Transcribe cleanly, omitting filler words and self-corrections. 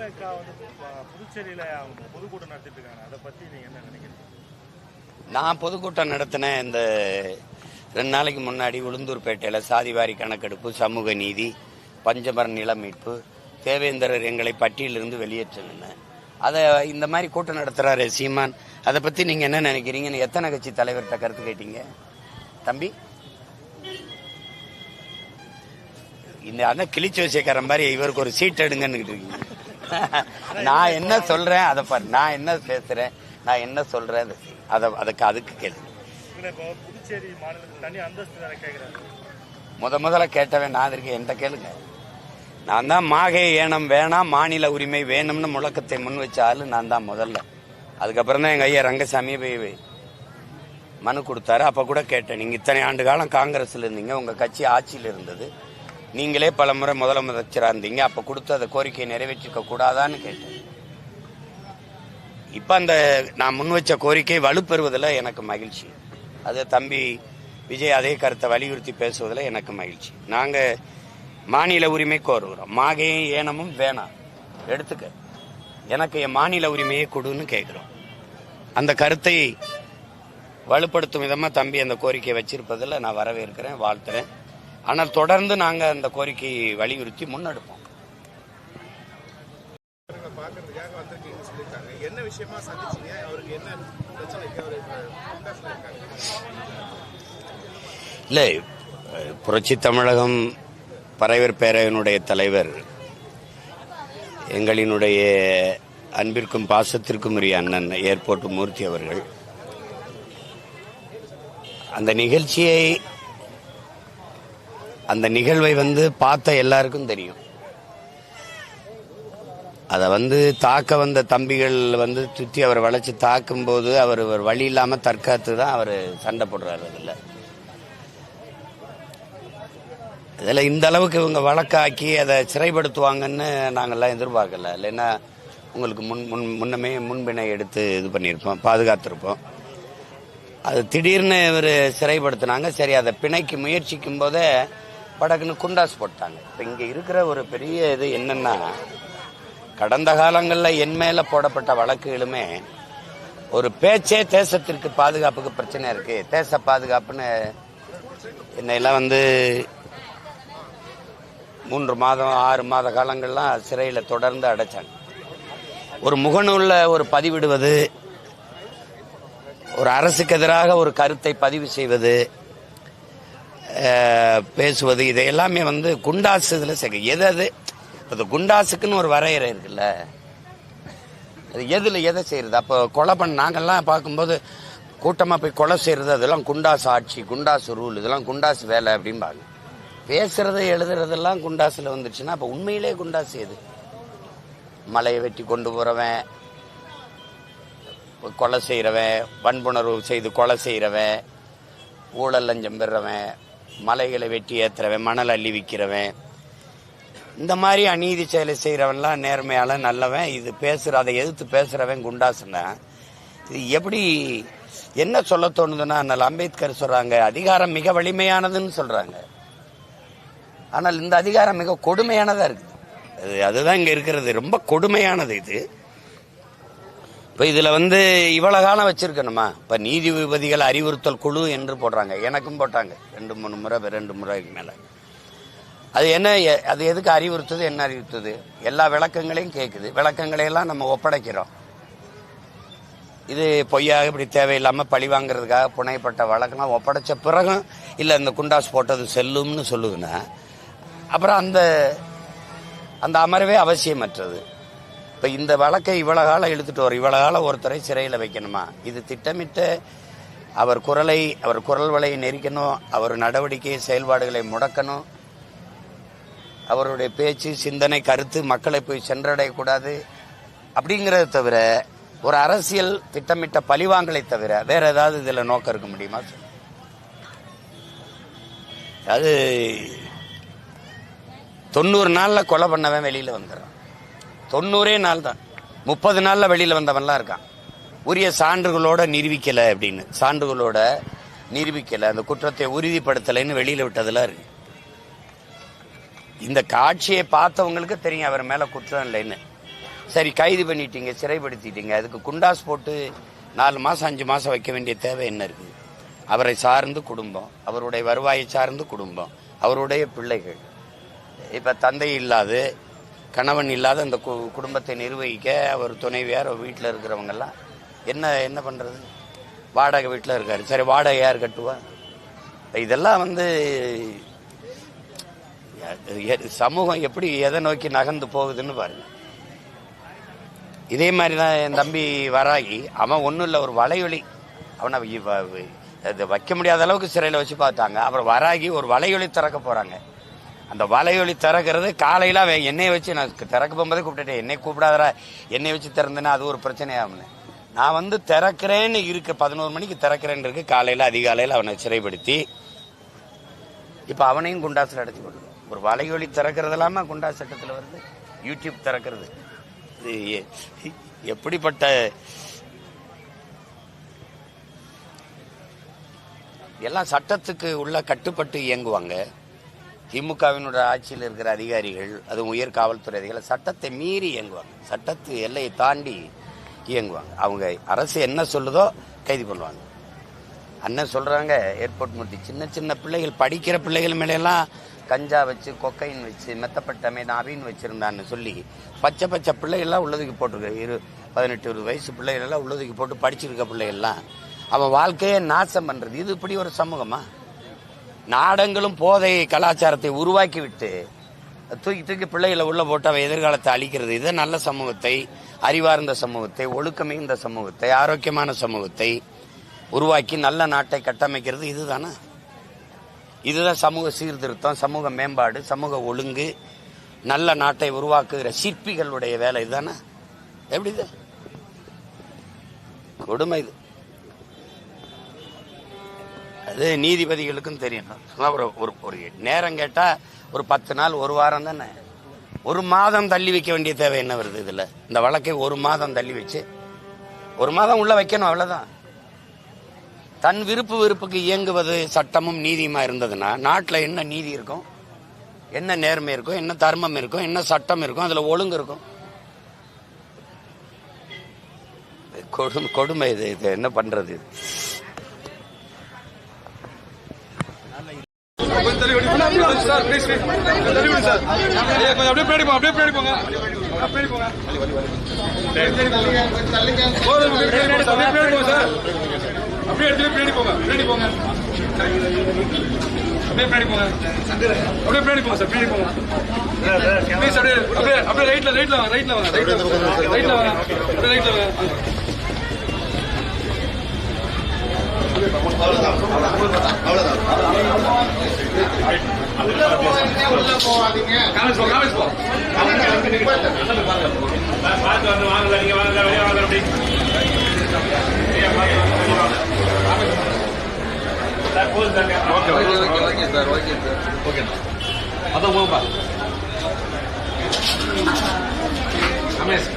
தாவேக வந்து புதுச்சேரியில பொதுக்கூட்டம் நடத்திட்டு இருக்காங்க, அதை பத்தி நீங்க என்ன நினைக்கிறீங்க? நான் பொதுக்கூட்டம் நடத்தினேன். இந்த 2 நாளைக்கு முன்னாடி உளுந்தூர்பேட்டையில் சாதிவாரி கணக்கெடுப்பு, சமூக நீதி, பஞ்சமர நில மீட்பு, தேவேந்திரர் எங்களை பட்டியலிருந்து வெளியேற்றுங்க. அதை இந்த மாதிரி கூட்டம் நடத்துறாரு சீமான். அதை பத்தி நீங்க என்ன நினைக்கிறீங்கன்னு எத்தனை கட்சி தலைவர்கிட்ட கருத்து கேட்டீங்க தம்பி? இந்த அண்ணன் கிழிச்சு வச்சுக்கார மாதிரி இவருக்கு ஒரு சீட் எடுங்கன்னு இருக்கீங்க. நான் என்ன சொல்றேன் அதை பாரு, நான் என்ன பேசுறேன், நான் என்ன சொல்றேன் அதுக்கு கேள்வி. புதுச்சேரி மாநிலத்துக்கு தனி அந்தஸ்து கேட்கிறாரு. முதல்ல கேட்டவன் நான் இருக்கேன், என்கிட்ட கேளுங்க. நான் தான் மாகே ஏனம் வேணாம், மாநில உரிமை வேணும்னு முழக்கத்தை முன் வச்ச ஆளு நான் தான் முதல்ல. அதுக்கப்புறம் தான் எங்க ஐயா ரங்கசாமி போய் மனு கொடுத்தாரு. அப்ப கூட கேட்டேன், நீங்க இத்தனை ஆண்டு காலம் காங்கிரஸ்ல இருந்தீங்க, உங்க கட்சி ஆட்சியில் இருந்தது, நீங்களே பல முறை முதலமைச்சரா இருந்தீங்க, அப்ப கொடுத்து அந்த கோரிக்கையை நிறைவேற்றிக்க கூடாதான்னு கேட்டேன். இப்ப அந்த நான் முன் வச்ச கோரிக்கை வலுப்பெறுவதில் எனக்கு மகிழ்ச்சி. அது தம்பி விஜய் அதே கருத்தை வலியுறுத்தி பேசுவதில் எனக்கு மகிழ்ச்சி. நாங்க மாநில உரிமை கோருகிறோம். மாகையும் ஏனமும் வேணாம், எடுத்துக்க, எனக்கு என் மாநில உரிமையை கொடுன்னு கேட்கிறோம். அந்த கருத்தை வலுப்படுத்தும் விதமா தம்பி அந்த கோரிக்கையை வச்சிருப்பதில் நான் வரவேற்கிறேன், வாழ்த்துறேன். ஆனால் தொடர்ந்து நாங்க அந்த கோரிக்கையை வலியுறுத்தி முன்னெடுப்போம். இல்ல, புரட்சி தமிழகம் பறையர் பேரவையினுடைய தலைவர், எங்களினுடைய அன்பிற்கும் பாசத்திற்கும் உரிய அண்ணன் ஏர்போர்ட் மூர்த்தி அவர்கள் அந்த நிகழ்வை பார்த்த எல்லாருக்கும் தெரியும். அதை தாக்க வந்த தம்பிகள் சுற்றி அவரை வளைச்சு தாக்கும் போது அவர் வழி இல்லாம தற்காத்து தான் அவர் சண்டை போடுறாரு. இதில் இந்த அளவுக்கு இவங்க வழக்காக்கி அதை சிறைப்படுத்துவாங்கன்னு நாங்கள்லாம் எதிர்பார்க்கல. இல்லைன்னா உங்களுக்கு முன்னமே முன்பினை எடுத்து இது பண்ணியிருப்போம், பாதுகாத்திருப்போம். அது திடீர்னு இவர் சிறைப்படுத்தினாங்க. சரி, அதை பிணைக்கு முயற்சிக்கும் போதே படக்குன்னு குண்டாஸ் போட்டாங்க. இப்போ இங்கே இருக்கிற ஒரு பெரிய இது என்னன்னா, கடந்த காலங்களில் என் மேல போடப்பட்ட வழக்குகளுமே ஒரு பேச்சே தேசத்திற்கு பாதுகாப்புக்கு பிரச்சனை இருக்கு, தேச பாதுகாப்புன்னு என்னையெல்லாம் 3 மாதம் 6 மாத காலங்கள்லாம் சிறையில் தொடர்ந்து அடைச்சாங்க. ஒரு முகநூல்ல ஒரு பதிவிடுவது, ஒரு அரசுக்கு எதிராக ஒரு கருத்தை பதிவு செய்வது, பேசுவது, இதையெல்லாமே குண்டாசு இதில் சேர்க்க. எது குண்டாசுக்குன்னு ஒரு வரையறை இருக்குல்ல, அது எதை செய்யறது? அப்போ கொலை பண்ண நாங்கள்லாம் பார்க்கும்போது கூட்டமாக போய் கொலை செய்யறது, அதெல்லாம் குண்டாசு ஆட்சி, குண்டாசு ரூல், இதெல்லாம் குண்டாசு வேலை அப்படிம்பாங்க. பேசுறது எழுதுறதெல்லாம் குண்டாசுல வந்துருச்சுன்னா அப்ப உண்மையிலே குண்டாசு எது? மலையை வெட்டி கொண்டு போறவன், கொலை செய்யறவன், வன்புணர்வு செய்து கொலை செய்யறவன், ஊழல் லஞ்சம் பெறவன், மலைகளை வெட்டி ஏத்துறவன், மணல் அள்ளி விற்கிறவன், இந்த மாதிரி அநீதி செயலை செய்யறவன்லாம் நேர்மையால நல்லவன். இது அதை எதிர்த்து பேசுறவன் குண்டாசுன்னா இது எப்படி? என்ன சொல்ல தோணுதுன்னா, அண்ணல் அம்பேத்கர் சொல்றாங்க, அதிகாரம் மிக வலிமையானதுன்னு சொல்றாங்க. ஆனால் இந்த அதிகாரம் மிக கொடுமையானதா இருக்குது. அதுதான் இங்க இருக்கிறது, ரொம்ப கொடுமையானது இது. இப்ப இதுல இவ்வளவு காலம் வச்சிருக்கணுமா? இப்ப நீதிபதிகள் அறிவுறுத்தல் குழு என்று போடுறாங்க, எனக்கும் போட்டாங்க 2 முறைக்கு மேல. அது என்ன, அது எதுக்கு அறிவுறுத்துது, என்ன அறிவுறுத்துது? எல்லா விளக்கங்களையும் கேட்குது, விளக்கங்களையெல்லாம் நம்ம ஒப்படைக்கிறோம். இது பொய்யாக இப்படி தேவையில்லாம பழி வாங்குறதுக்காக புனையப்பட்ட வழக்கெல்லாம் ஒப்படைச்ச பிறகும் இல்ல இந்த குண்டாஸ் போட்டது செல்லும்னு சொல்லுதுன்னா அப்புறம் அந்த அமர்வே அவசியமற்றது. இப்ப இந்த வழக்கை இவ்வளவு காலம் இழுத்துட்டு இவ்வளவு காலம் ஒருத்தரை சிறையில் வைக்கணுமா? இது திட்டமிட்டு அவர் குரல் வலையை நெரிக்கணும், அவர் நடவடிக்கை செயல்பாடுகளை முடக்கணும், அவருடைய பேச்சு சிந்தனை கருத்து மக்களை போய் சென்றடையக்கூடாது அப்படிங்கறத தவிர, ஒரு அரசியல் திட்டமிட்ட பழிவாங்கலை தவிர வேற ஏதாவது இதுல நோக்கம் இருக்க முடியுமா? அது 90 நாள்ல கொலை பண்ணவன் வெளியில வந்துடுறான். 90 நாள் தான், 30 நாள்ல வெளியில வந்தவன்லாம் இருக்கான். உரிய சான்றுகளோட நிரூபிக்கல அப்படின்னு, சான்றுகளோட நிரூபிக்கல, அந்த குற்றத்தை உறுதிப்படுத்தலைன்னு வெளியில விட்டதெல்லாம் இருக்கு. இந்த காட்சியை பார்த்தவங்களுக்கு தெரியும் அவர் மேல குற்றம் இல்லைன்னு. சரி கைது பண்ணிட்டீங்க, சிறைப்படுத்திட்டீங்க, அதுக்கு குண்டாஸ் போட்டு 4 மாசம் 5 மாசம் வைக்க வேண்டிய தேவை என்ன இருக்கு? அவரை சார்ந்து குடும்பம், அவருடைய வருவாயை சார்ந்து குடும்பம், அவருடைய பிள்ளைகள், இப்ப தந்தை இல்லாத கணவன் இல்லாத அந்த குடும்பத்தை நிர்வகிக்க அவர் துணைவியார் வீட்டில் இருக்கிறவங்க எல்லாம் என்ன பண்றது? வாடகை வீட்டில் இருக்காரு, சரி வாடகை யார் கட்டுவா? இதெல்லாம் சமூகம் எப்படி எதை நோக்கி நகர்ந்து போகுதுன்னு பாருங்க. இதே மாதிரிதான் என் தம்பி வராகி, அவன் ஒன்றும் இல்லை, ஒரு வலையொலி, அவனை வைக்க முடியாத அளவுக்கு சிறையில் வச்சு பார்த்தாங்க. அப்புறம் வராகி ஒரு வலையொலி திறக்க போறாங்க. அந்த வலையொலி திறக்கிறது காலையில அவன் என்னைய வச்சு, நான் திறக்க போகும்போதே கூப்பிட்டுட்டேன், என்னை கூப்பிடாதரா, என்னை வச்சு திறந்தேன்னா அது ஒரு பிரச்சனையாகும்னு. நான் திறக்கிறேன்னு இருக்கு, 11 மணிக்கு திறக்கிறேன்னு இருக்கு, காலையில அதிகாலையில் அவனை சிறைப்படுத்தி இப்ப அவனையும் குண்டாசில் அடைச்சு கொள்ளும். ஒரு வலையொலி திறக்கிறது இல்லாம குண்டா சட்டத்தில் வருது, யூடியூப் திறக்கிறது. எப்படிப்பட்ட எல்லாம் சட்டத்துக்கு உள்ள கட்டுப்பட்டு இயங்குவாங்க. திமுகவினுடைய ஆட்சியில் இருக்கிற அதிகாரிகள், அதுவும் உயர் காவல்துறை அதிகாரிகள் சட்டத்தை மீறி இயங்குவாங்க, சட்டத்து எல்லையை தாண்டி இயங்குவாங்க. அவங்க அரசு என்ன சொல்லுதோ கைது பண்ணுவாங்க. அண்ணன் சொல்றாங்க ஏர்போர்ட் மூர்த்தி, சின்ன சின்ன பிள்ளைகள், படிக்கிற பிள்ளைகள் மேலாம் கஞ்சா வச்சு, கொக்கைன் வச்சு, மெத்தப்பட்டமே நவீன் வச்சிருந்தான்னு சொல்லி பச்சை பச்சை பிள்ளைகள்லாம் உள்ளதுக்கு போட்டிருக்க, 18-20 வயசு பிள்ளைகள் எல்லாம் உள்ளதுக்கு போட்டு படிச்சிருக்க பிள்ளைகள்லாம் அவன் வாழ்க்கையை நாசம் பண்றது. இது இப்படி ஒரு சமூகமா? நாடங்களும் போதை கலாச்சாரத்தை உருவாக்கி விட்டு தூக்கி பிள்ளைகளை உள்ள போட்டு அவன் எதிர்காலத்தை அழிக்கிறது. இதை நல்ல சமூகத்தை, அறிவார்ந்த சமூகத்தை, ஒழுக்கமிகுந்த சமூகத்தை, ஆரோக்கியமான சமூகத்தை உருவாக்கி நல்ல நாட்டை கட்டமைக்கிறது இதுதானே? இதுதான் சமூக சீர்திருத்தம், சமூக மேம்பாடு, சமூக ஒழுங்கு, நல்ல நாட்டை உருவாக்குகிற சிற்பிகளுடைய வேலை இதுதானே? எப்படி இது கொடுமை? இது அது நீதிபதிகளுக்கும் தெரியணும். ஒரு நேரம் கேட்டா ஒரு 10 நாள், ஒரு வாரம் தானே, 1 மாதம் தள்ளி வைக்க வேண்டிய தேவை என்ன வருது? இதுல இந்த வழக்கை 1 மாதம் தள்ளி வச்சு 1 மாதம் உள்ள வைக்கணும், அவ்வளவுதான். தன் விருப்புக்கு இயங்குவது சட்டமும் நீதியுமா இருந்ததுன்னா நாட்டில் என்ன நீதி இருக்கும், என்ன நேர்மை இருக்கும், என்ன தர்மம் இருக்கும், என்ன சட்டம் இருக்கும், அதுல ஒழுங்கு இருக்கும். கொடுமை இது. என்ன பண்றது? அப்படியே எடுத்து பின்னாடி போங்க, பின்னாடி போங்க, அப்படியே பின்னாடி போங்க, அப்படியே பின்னாடி போங்க சார், பின்னாடி போங்க ப்ளீஸ். அப்படியே ரைட்ல வாங்க, ரைட்ல வாங்க, அப்படியே ரைட்ல வாங்க. காலேஜ் போ ஓகே சார், ஓகே அதான் போப்பா. ரமேஷ்